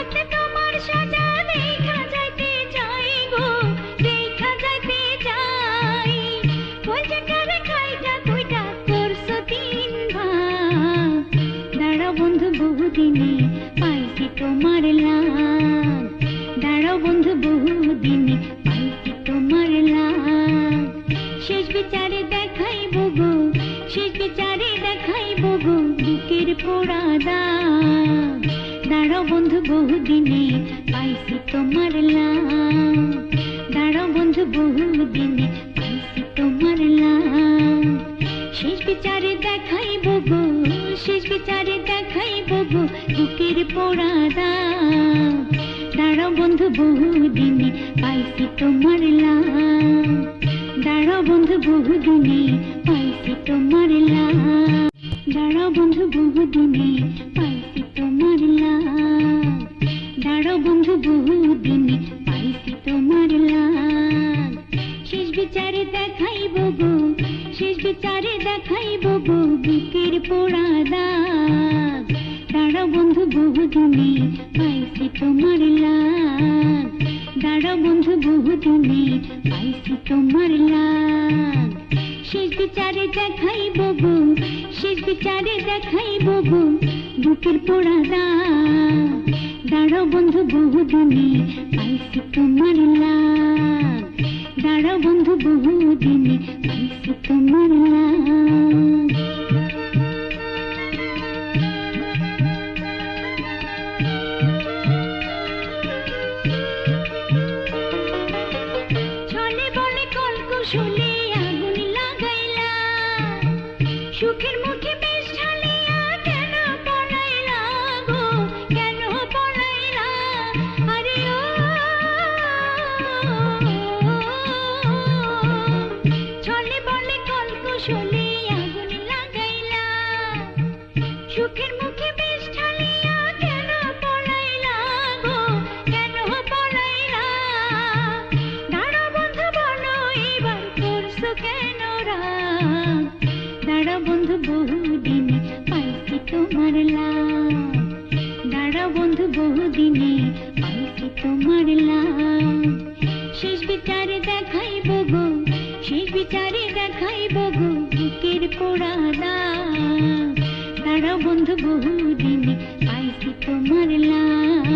হাতে তোমার সাজা দেখা যাইতে যাই গো, দেখা যাইতে যাই। কলজাটারে খাইটা কইটা করছো দিন ভাগ। দাঁড়াও বন্ধু বহুদিনে পাইছি তোমার লাগ। দাঁড়াও বন্ধু বহুদিনে পাইছি তোমার লাগ। শেষ বিচারে দেখাইব গো, শেষ বিচারে দেখাইব গো বুকের পোড়া দাগ। দাঁড়াও বন্ধু বহুদিনে পাইছি তোমার লাগ। দাঁড়াও বন্ধু বহুদিনে পাইছি তোমার লাগ। শেষ বিচারে দেখাইব গো, শেষ বিচারে দেখাইব গো বুকের পোড়া দাগ। দাঁড়াও বন্ধু বহুদিনে পাইছি তোমার লাগ। দাঁড়াও বন্ধু বহুদিনে পাইছি তোমার লাগ। দাঁড়াও বন্ধু বহুদিনে পাইছি তোমার লাগ। দাঁড়াও বন্ধু বহুদিনে পাইছি তোমার লাগ। শেষ বিচারে দেখাইব গো, শেষ বিচারে দেখাইব গো বুকের পোড়া দাগ। দাঁড়াও বন্ধু বহুদিনে পাইছি তোমার লাগ। দাঁড়াও বন্ধু বহুদিনে পাইছি তোমার লাগ। শেষ বিচারে দেখাইব গো, শেষ বিচারে দেখাইব গো বুকের পোড়া দাগ। দাঁড়াও বন্ধু বহুদিনে পাইছি তোমার লাগ। দাঁড়াও বন্ধু বহুদিনে পাইছি তোমার লাগ। ছলে বলে কলকুশলে আগুন লাগাইলা, সুখের মুখে বেশ ঢালিয়া কেন পলাইলা গো, কেন পলাইলা? আরে ও ছলে বলে কলকুশলে আগুন লাগাইলা, সুখের মুখে বেশ ঢালিয়া কেন পলাইলা গো, কেন পলাইলা? দাঁড়াও বন্ধু বলো এবার করছো কেন রাগ? দাঁড়াও বন্ধু বহুদিনে পাইছি তোমার লাগ। দাঁড়াও বন্ধু বহুদিনে পাইছি তোমার লাগ। শেষ বিচারে দেখাইব গো, শেষ বিচারে দেখাইব গো বুকের পোড়া দাগ। দাঁড়াও বন্ধু বহুদিনে পাইছি তোমার লাগ।